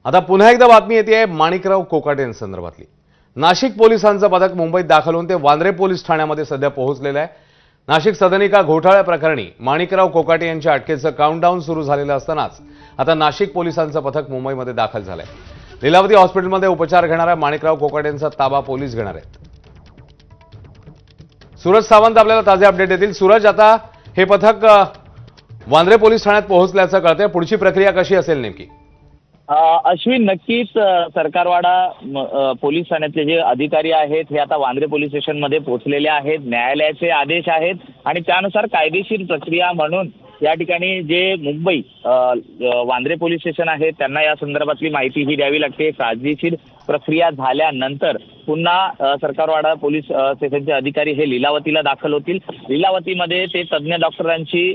आता पुन्हा एकदा बातमी येते माणिकराव कोकाटे यांसंदर्भातली। नाशिक पोलिसांचं पथक मुंबईत दाखल होऊन ते वांद्रे पोलीस ठाण्यामध्ये सध्या पोहोचलेलं आहे। नाशिक सदनिका घोटाळ्या प्रकरणी माणिकराव कोकाटे यांच्या अटकेचं काउंटडाऊन सुरू झालेलं असतानाच आता नाशिक पोलिसांचं पथक मुंबईमध्ये दाखल झालंय। लीलावती हॉस्पिटलमध्ये उपचार घेणाऱ्या माणिकराव कोकाटेंचा ताबा पोलीस घेणार आहेत। सूरज सावंत आपल्याला ताजे अपडेट देतील। सूरज, आता हे पथक वांद्रे पोलीस ठाण्यात पोहोचल्याचं कळतंय, पुढची प्रक्रिया कशी असेल नेमकी? अश्विन, नक्कीच सरकारवाडा पोलीस ठाण्यातले जे अधिकारी आहेत हे आता वांद्रे पोलीस स्टेशनमध्ये पोहोचलेले आहेत। न्यायालयाचे आदेश आहेत आणि त्यानुसार कायदेशीर प्रक्रिया म्हणून या ठिकाणी जे मुंबई वांद्रे पोलीस स्टेशन आहे त्यांना या संदर्भातली माहिती ही द्यावी लागते। कायदेशीर प्रक्रिया झाल्यानंतर पुन्हा सरकारवाडा पोलीस स्टेशनचे अधिकारी हे लीलावतीला दाखल होतील। लीलावतीमध्ये ते तज्ज्ञ डॉक्टरांची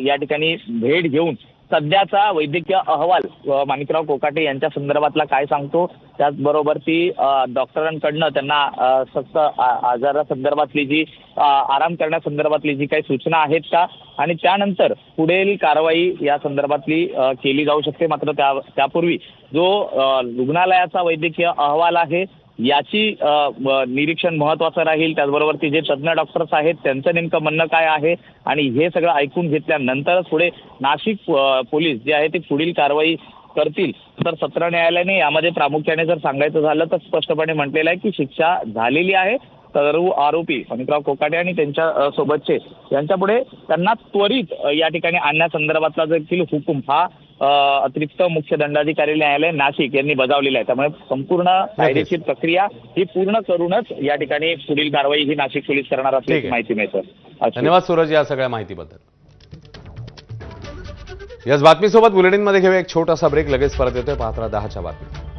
या ठिकाणी भेट घेऊन सध्याचा वैद्यकीय अहवाल माणिकराव कोकाटे यांच्या संदर्भातला काय सांगतो, त्याचबरोबर ती डॉक्टरांकडनं त्यांना सक्त आजारासंदर्भातली जी आराम करण्यासंदर्भातली जी काही सूचना आहेत का आणि त्यानंतर पुढील कारवाई या संदर्भातली केली जाऊ शकते। मात्र त्यापूर्वी जो रुग्णालयाचा वैद्यकीय अहवाल आहे याची निरीक्षण महत्त्वाचं राहील। त्याचबरोबर ते जे तज्ज्ञ डॉक्टर्स आहेत त्यांचं नेमकं म्हणणं काय आहे आणि हे सगळं ऐकून घेतल्यानंतर पुढे नाशिक पोलीस जे आहे ते पुढील कारवाई करतील। तर सत्र न्यायालयाने यामध्ये प्रामुख्याने जर सांगायचं झालं तर स्पष्टपणे म्हटलेलं आहे की शिक्षा झालेली आहे। सर्व आरोपी माणिकराव कोकाटे आणि त्यांच्या सोबतचे यांच्यापुढे त्यांना त्वरित या ठिकाणी आणण्यासंदर्भातला देखील हुकूम हा अतिरिक्त मुख्य दंडाधिकारी न्यायालय नाशिक यांनी बजावलेला आहे। त्यामुळे संपूर्ण कायदेशीर प्रक्रिया ही पूर्ण करूनच या ठिकाणी पुढील कारवाई ही नाशिक पोलीस करणार असल्याची माहिती मिळते। धन्यवाद सूरज या सगळ्या माहितीबद्दल। याच बातमीसोबत बुलेटिनमध्ये घेऊया एक छोटासा ब्रेक, लगेच परत येतोय 5:10च्या बातमी।